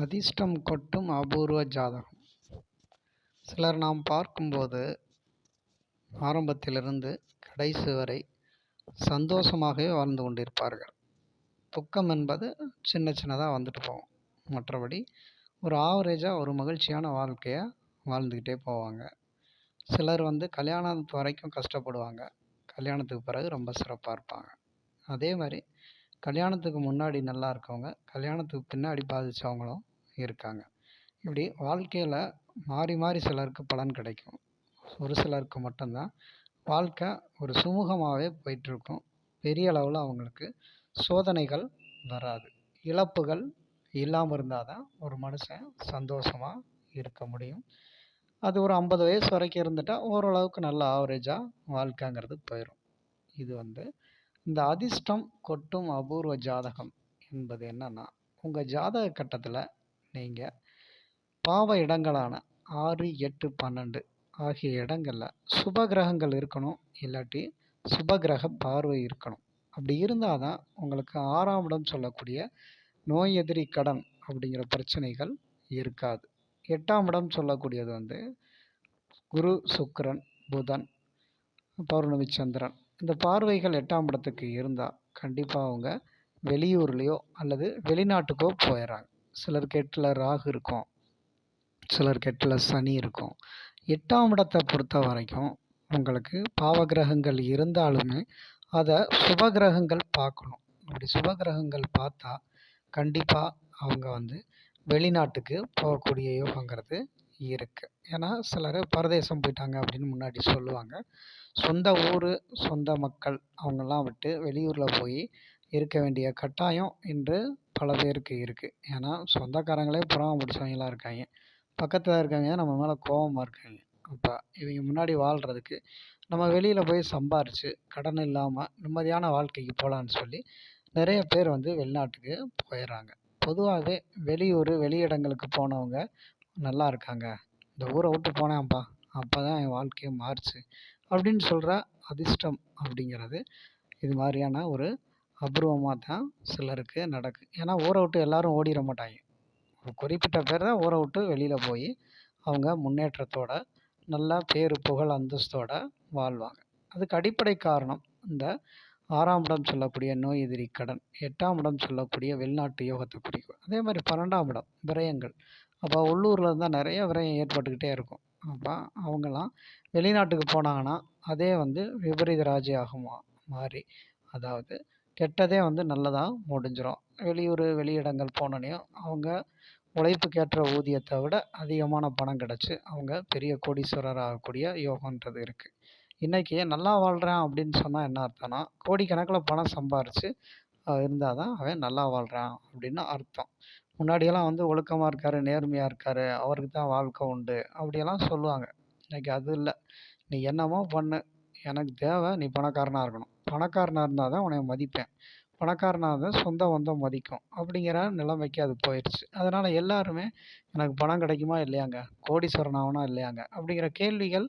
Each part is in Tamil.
அதிர்ஷ்டம் கொட்டும் அபூர்வ ஜாதகம். சிலர் நாம் பார்க்கும்போது ஆரம்பத்திலிருந்து கடைசி வரை சந்தோஷமாகவே வாழ்ந்து கொண்டிருப்பார்கள். துக்கம் என்பது சின்ன சின்னதாக வந்துட்டு போகும். மற்றபடி ஒரு ஆவரேஜாக ஒரு மகிழ்ச்சியான வாழ்க்கையை வாழ்ந்துக்கிட்டே போவாங்க. சிலர் கல்யாணத்து வரைக்கும் கஷ்டப்படுவாங்க. கல்யாணத்துக்கு பிறகு ரொம்ப சிறப்பாக இருப்பாங்க. அதே மாதிரி கல்யாணத்துக்கு முன்னாடி நல்லா இருக்கவங்க, கல்யாணத்துக்கு பின்னாடி பாதித்தவங்களும் இருக்காங்க. இப்படி வாழ்க்கையில் மாறி மாறி சிலருக்கு பலன் கிடைக்கும். ஒரு சிலருக்கு மட்டும்தான் வாழ்க்கை ஒரு சுமூகமாகவே போயிட்டுருக்கும். பெரிய அளவில் அவங்களுக்கு சோதனைகள் வராது. இழப்புகள் இல்லாமல் இருந்தால் தான் ஒரு மனுஷன் சந்தோஷமாக இருக்க முடியும். அது ஒரு 50 வயசு வரைக்கும் இருந்துட்டால் ஓரளவுக்கு நல்ல ஆவரேஜாக வாழ்க்கைங்கிறது போயிடும். இது இந்த அதிர்ஷ்டம் கொட்டும் அபூர்வ ஜாதகம் என்பது என்னன்னா, உங்கள் ஜாதக கட்டத்தில் நீங்கள் பாவ இடங்களான 6, 8, 12 ஆகிய இடங்களில் சுப கிரகங்கள் இருக்கணும். இல்லாட்டி சுபகிரக பார்வை இருக்கணும். அப்படி இருந்தால் தான் உங்களுக்கு 6ஆம் இடம் சொல்லக்கூடிய நோய் எதிரி கடன் அப்படிங்கிற பிரச்சனைகள் இருக்காது. 8ஆம் இடம் சொல்லக்கூடியது குரு, சுக்கிரன், புதன், பௌர்ணமி, சந்திரன். இந்த பார்வைகள் 8ஆம் இடத்துக்கு இருந்தால் கண்டிப்பாக அவங்க வெளியூர்லேயோ அல்லது வெளிநாட்டுக்கோ போயிடறாங்க. சிலருக்கு 8ல் ராகு இருக்கும், சிலருக்கு 8ல் சனி இருக்கும். 8ஆம் இடத்தை பொறுத்த வரைக்கும் உங்களுக்கு பாவகிரகங்கள் இருந்தாலுமே அதை சுபகிரகங்கள் பார்க்கணும். அப்படி சுபகிரகங்கள் பார்த்தா கண்டிப்பாக அவங்க வெளிநாட்டுக்கு போகக்கூடிய யோகங்கிறது இருக்குது. ஏன்னா சிலர் பரதேசம் போயிட்டாங்க அப்படின்னு முன்னாடி சொல்லுவாங்க. சொந்த ஊர், சொந்த மக்கள் அவங்கெல்லாம் விட்டு வெளியூரில் போய் இருக்க வேண்டிய கட்டாயம் இன்று பல பேருக்கு இருக்குது. ஏன்னா சொந்தக்காரங்களே புறாம பிடிச்சவங்களாம் இருக்காங்க. பக்கத்தில் இருக்கவங்க நம்ம மேலே கோபமாக இருக்காங்க. அப்போ இவங்க முன்னாடி வாழ்கிறதுக்கு நம்ம வெளியில் போய் சம்பாரித்து கடன் இல்லாமல் நிம்மதியான வாழ்க்கைக்கு போகலான்னு சொல்லி நிறைய பேர் வெளிநாட்டுக்கு போயிடுறாங்க. பொதுவாகவே வெளியூர், வெளியிடங்களுக்கு போனவங்க நல்லா இருக்காங்க. இந்த ஊரை விட்டு போனேன்ப்பா, அப்போ தான் என் வாழ்க்கையே மாறுச்சு அப்படின்னு சொல்கிற அதிர்ஷ்டம் அப்படிங்கிறது இது மாதிரியான ஒரு அபூர்வமாக தான் சிலருக்கு நடக்குது. ஏன்னா ஊரை விட்டு எல்லாரும் ஓடிட மாட்டாங்க. ஒரு குறிப்பிட்ட பேர் தான் ஊரை விட்டு வெளியில் போய் அவங்க முன்னேற்றத்தோட நல்லா பேர், புகழ், அந்தஸ்தோட வாழ்வாங்க. அதுக்கு அடிப்படை காரணம் இந்த 6ஆம் இடம் சொல்லக்கூடிய நோய் எதிரி கடன், 8ஆம் இடம் சொல்லக்கூடிய வெளிநாட்டு யோகத்தை குறிக்கும். அதே மாதிரி 12ஆம் இடம் விரயங்கள். அப்போ உள்ளூரில் இருந்தால் நிறைய விரயம் ஏற்பட்டுக்கிட்டே இருக்கும். அப்போ அவங்கெல்லாம் வெளிநாட்டுக்கு போனாங்கன்னா அதே விபரீத ராஜியாக மாறி, அதாவது கெட்டதே நல்லதாக முடிஞ்சிடும். வெளியூர், வெளியிடங்கள் போனோன்னையும் அவங்க உழைப்புக்கேற்ற ஊதியத்தை விட அதிகமான பணம் கிடச்சி அவங்க பெரிய கோடீஸ்வரர் ஆகக்கூடிய யோகன்றது இருக்குது. இன்றைக்கி நல்லா வாழ்கிறேன் அப்படின்னு சொன்னால் என்ன அர்த்தம்னா, கோடிக்கணக்கில் பணம் சம்பாரித்து இருந்தால் தான் அவன் நல்லா வாழ்கிறான் அப்படின்னு அர்த்தம். முன்னாடியெல்லாம் ஒழுக்கமாக இருக்கார், நேர்மையாக இருக்கார், அவருக்கு தான் வாழ்க்கை உண்டு அப்படியெல்லாம் சொல்லுவாங்க. இன்றைக்கி அது இல்லை. நீ என்னமோ பண்ணு, எனக்கு தேவை நீ பணக்காரனாக இருக்கணும். பணக்காரனாக இருந்தால் தான் உன்னை மதிப்பேன், பணக்காரனாக இருந்தால் சொந்த பந்தம் மதிக்கும் அப்படிங்கிற நிலைமைக்கு அது போயிடுச்சு. அதனால் எல்லாருமே எனக்கு பணம் கிடைக்குமா இல்லையாங்க, கோடீஸ்வரன் ஆகனா இல்லையாங்க அப்படிங்கிற கேள்விகள்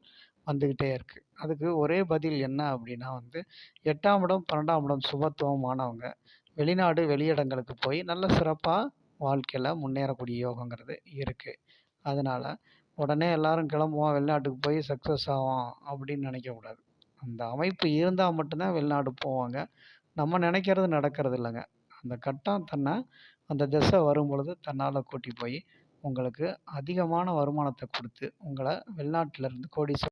வந்துக்கிட்டே இருக்குது. அதுக்கு ஒரே பதில் என்ன அப்படின்னா 8ஆம் இடம், 12ஆம் இடம் சுபத்துவமானவங்க வெளிநாடு, வெளியிடங்களுக்கு போய் நல்ல சிறப்பாக வாழ்க்கையில் முன்னேறக்கூடிய யோகங்கிறது இருக்குது. அதனால் உடனே எல்லாரும் கிளம்புவோம் வெளிநாட்டுக்கு போய் சக்ஸஸ் ஆகும் அப்படின்னு நினைக்கக்கூடாது. அந்த அமைப்பு இருந்தால் மட்டும்தான் வெளிநாடு போவாங்க. நம்ம நினைக்கிறது நடக்கிறது இல்லைங்க. அந்த கட்டம் அந்த திசை வரும் பொழுது தன்னால் கூட்டி போய் உங்களுக்கு அதிகமான வருமானத்தை கொடுத்து உங்களை வெளிநாட்டிலேருந்து கோடீஸ்வரன்